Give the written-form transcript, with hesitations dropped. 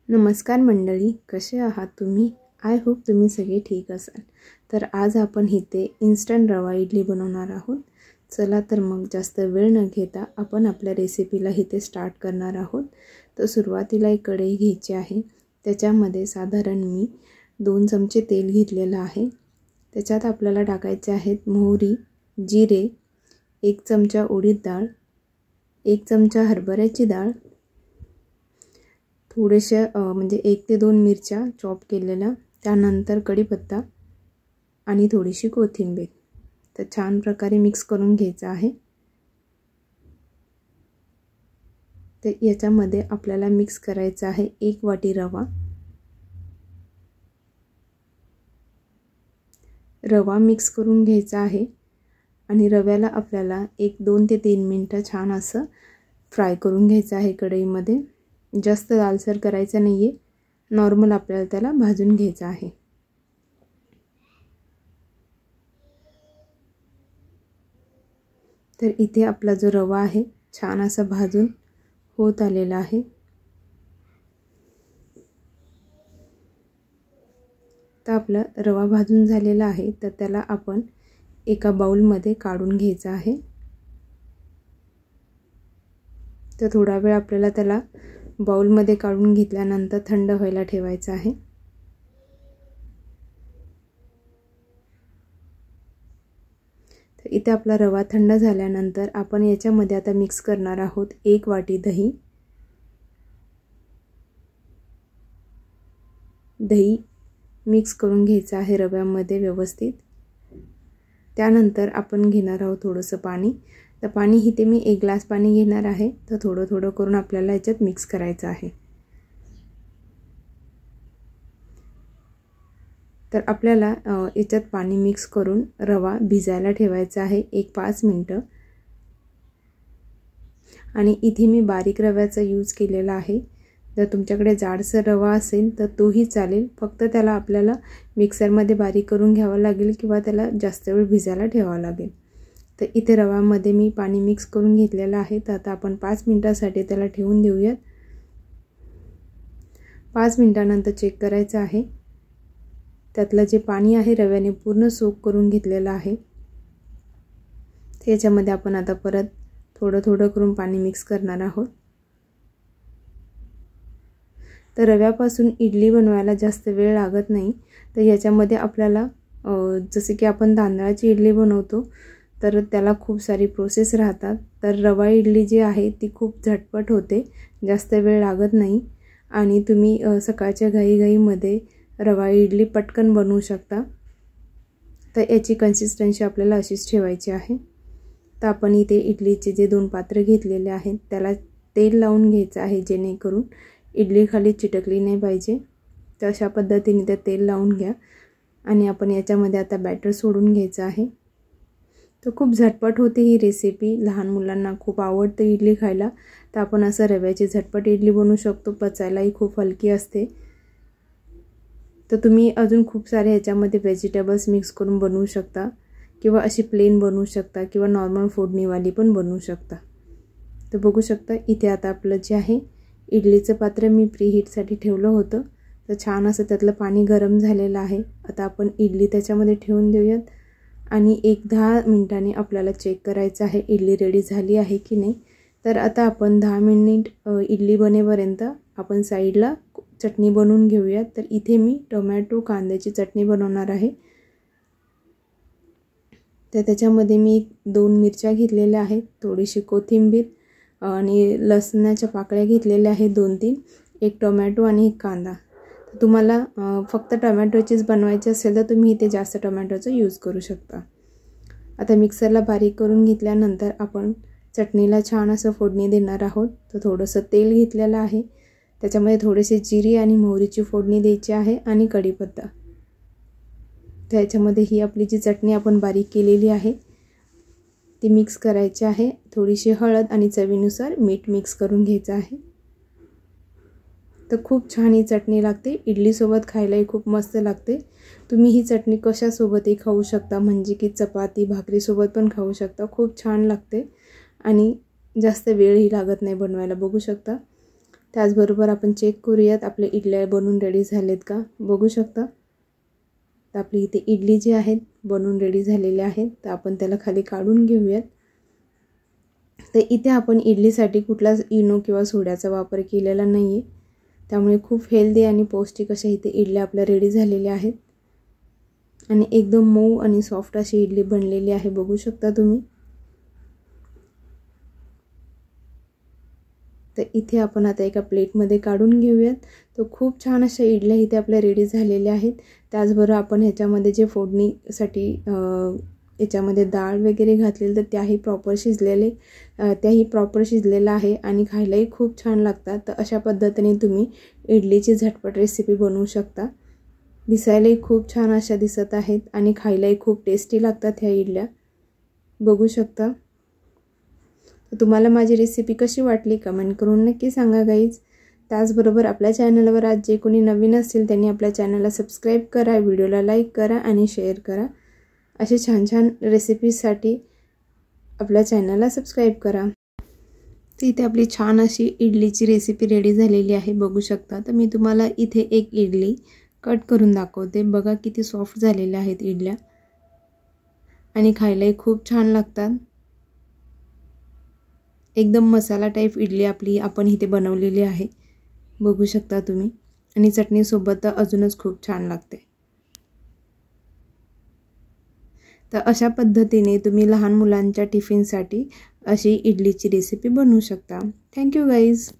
नमस्कार मंडळी, कसे आहात तुम्ही? आय होप तुम्ही सगळे ठीक असाल। तर आज आपण इथे इन्स्टंट रवा इडली बनवणार आहोत। चला तर मग जास्त वेळ न घेता आपण आपल्या रेसिपीला इथे स्टार्ट करणार आहोत। तर सुरुवातीला एक कढई घ्यायची आहे। त्याच्यामध्ये साधारण मी 2 चमचे तेल घेतलेलं आहे। त्याच्यात आपल्याला टाकायचे आहेत मोहरी, जिरे, 1 चमचा उडीद डाळ, 1 चमचा हरभऱ्याची डाळ, थोडेसे म्हणजे 1 ते 2 मिरच्या चॉप केलेल्या, त्यानंतर कढीपत्ता आणि थोडीशी कोथिंबीर। तर छान प्रकारे मिक्स करून घ्यायचं आहे। तर याच्यामध्ये आपल्याला मिक्स करायचा आहे 1 वाटी रवा। रवा मिक्स करून घ्यायचा आहे आणि रव्याला आपल्याला 2 ते 3 मिनिटं छान असं फ्राय करून घ्यायचं आहे कढईमध्ये। जास्त लालसर करायचं नाहीये, नॉर्मल आपल्याला त्याला भाजून घ्यायचं आहे। तर इथे आपला जो रवा आहे छान असा भाजून होत आलेला आहे। तर आपला रवा भाजून झालेला आहे, तर त्याला आपण एका बाउलमध्ये काढून घ्यायचा आहे। तर थोडा वेळ आपल्याला त्याला बाउलमध्ये काढून घेतल्यानंतर थंड व्हायला ठेवायचं आहे। तर इथे आपला रवा थंड झाल्यानंतर आपण याच्यामध्ये आता मिक्स करणार आहोत 1 वाटी दही। दही मिक्स करून घ्यायचं आहे रव्यामध्ये व्यवस्थित। त्यानंतर आपण घेणार आहोत थोडंसं पाणी। तर पाणी इथे मी 1 ग्लास पाणी घेणार आहे। तर थोडं थोडं करून आपल्याला याच्यात मिक्स करायचं आहे। तर आपल्याला याच्यात पाणी मिक्स करून रवा भिजायला ठेवायचा आहे 1-5 मिनिटं। आणि इथे मी बारीक रव्याचा यूज केलेला आहे। जर तुमच्याकडे जाडसर रवा असेल तर तोही चालेल, फक्त त्याला आपल्याला मिक्सरमध्ये बारीक करून घ्यावं लागेल किंवा त्याला जास्त वेळ भिजायला ठेवावं लागेल। तर इथे रव्यामध्ये मी पाणी मिक्स करून घेतलेलं आहे। तर आता आपण 5 मिनिटांसाठी त्याला ठेवून देऊयात। 5 मिनिटांनंतर चेक करायचं आहे। त्यातलं जे पाणी आहे रव्याने पूर्ण सोक करून घेतलेलं आहे। त्याच्यामध्ये आपण आता परत थोडं थोडं करून पाणी मिक्स करणार आहोत। तर रव्यापासून इडली बनवायला जास्त वेळ लागत नाही। तर याच्यामध्ये आपल्याला जसे की आपण तांदळाची इडली बनवतो तर त्याला खूप सारी प्रोसेस राहतात। तर रवा इडली जी आहे ती खूप झटपट होते, जास्त वेळ लागत नाही आणि तुम्ही सकाळच्या घाईघाईमध्ये रवा इडली पटकन बनवू शकता। तर याची कन्सिस्टन्सी आपल्याला अशीच ठेवायची आहे। तर आपण इथे इडलीचे जे 2 पात्र घेतलेले आहेत त्याला तेल लावून घ्यायचं आहे, जेणेकरून इडली खाली चिटकली नाही पाहिजे। तर अशा पद्धतीने ते तेल लावून घ्या आणि आपण याच्यामध्ये आता बॅटर सोडून घ्यायचं आहे। तर खूप झटपट होते ही रेसिपी, लहान मुलांना खूप आवडते इडली खायला। तर आपण असं रव्याची झटपट इडली बनवू शकतो, पचायलाही खूप हलकी असते। तर तुम्ही अजून खूप सारे ह्याच्यामध्ये व्हेजिटेबल्स मिक्स करून बनवू शकता किंवा अशी प्लेन बनवू शकता किंवा नॉर्मल फोडणीवाली पण बनवू शकता। तर बघू शकता इथे आता आपलं जे आहे इडलीचं पात्र मी प्रीहीटसाठी ठेवलं होतं। तर छान असं त्यातलं पाणी गरम झालेलं आहे। आता आपण इडली त्याच्यामध्ये ठेवून देऊयात आणि 1-10 मिनिटांनी आपल्याला चेक करायचं आहे इडली रेडी झाली आहे की नाही। तर आता आपण 10 मिनिट इडली बनेपर्यंत आपण साईडला चटणी बनवून घेऊयात। तर इथे मी टोमॅटो कांद्याची चटणी बनवणार आहे। तर त्याच्यामध्ये मी 2 मिरच्या घेतलेल्या आहेत, थोडीशी कोथिंबीर आणि लसणाच्या पाकळ्या घेतलेल्या आहेत 2-3, 1 टोमॅटो आणि 1 कांदा। तर तुम्हाला फक्त टोमॅटोचीच बनवायची असेल तर तुम्ही इथे जास्त टोमॅटोचा यूज करू शकता। आता मिक्सरला बारीक करून घेतल्यानंतर आपण चटणीला छान असं फोडणी देणार आहोत। तर थोडंसं तेल घेतलेलं आहे, त्याच्यामध्ये थोडेसे जिरे आणि मोहरीची फोडणी द्यायची आहे आणि कढीपत्ता। त्याच्यामध्ये ही आपली जी चटणी आपण बारीक केलेली आहे ती मिक्स करायची आहे। थोडीशी हळद आणि चवीनुसार मीठ मिक्स करून घ्यायचं आहे। तर खूप छान ही चटणी लागते, इडलीसोबत खायलाही खूप मस्त लागते। तुम्ही ही चटणी कशासोबतही खाऊ शकता, म्हणजे की चपाती भाकरीसोबत पण खाऊ शकता। खूप छान लागते आणि जास्त वेळही लागत नाही बनवायला, बघू शकता। त्याचबरोबर आपण चेक करूयात आपल्या इडल्या बनवून रेडी झालेत का. बघू शकता तर आपली इथे इडली जी आहेत बनवून रेडी झालेले आहेत. तर आपण त्याला खाली काढून घेऊयात. तर इथे आपण इडलीसाठी कुठलाच इनो किंवा सोड्याचा वापर केलेला नाही आहे. त्यामुळे खूप हेल्दी आणि पौष्टिक अशा इथे इडल्या आपल्या रेडी झालेल्या आहेत आणि एकदम मऊ आणि सॉफ्ट अशी इडली बनलेली आहे. बघू शकता तुम्ही. तर इथे आपण आता एका प्लेटमध्ये काढून घेऊयात. तर खूप छान अशा इडल्या इथे आपल्या रेडी झालेल्या आहेत. त्याचबरोबर आपण ह्याच्यामध्ये जे फोडणीसाठी याच्यामध्ये डाळ वगैरे घातलेली तर त्याही प्रॉपर शिजलेलं आहे आणि खायलाही खूप छान लागतात. तर अशा पद्धतीने तुम्ही इडलीची झटपट रेसिपी बनवू शकता. दिसायलाही खूप छान अशा दिसत आहेत आणि खायलाही खूप टेस्टी लागतात ह्या इडल्या. बघू शकता. तर तुम्हाला माझी रेसिपी कशी वाटली कमेंट करून नक्की सांगा गाईज. त्याचबरोबर आपल्या चॅनलवर आज जे कोणी नवीन असतील त्यांनी आपल्या चॅनलला सबस्क्राईब करा, व्हिडिओला लाईक करा आणि शेअर करा. असे छान छान रेसिपीजसाठी आपल्या चॅनलला सबस्क्राईब करा. तर इथे आपली छान अशी इडलीची रेसिपी रेडी झालेली आहे. बघू शकता. तर मी तुम्हाला इथे एक इडली कट करून दाखवते. बघा किती सॉफ्ट झालेल्या आहेत इडल्या आणि खायलाही खूप छान लागतात. एकदम मसाला टाईप इडली आपली आपण इथे बनवलेली आहे. बघू शकता तुम्ही आणि चटणीसोबत तर अजूनच खूप छान लागते. तर अशा पद्धतीने तुम्ही लहान मुलांच्या टिफिनसाठी अशी इडलीची रेसिपी बनवू शकता. Thank you guys.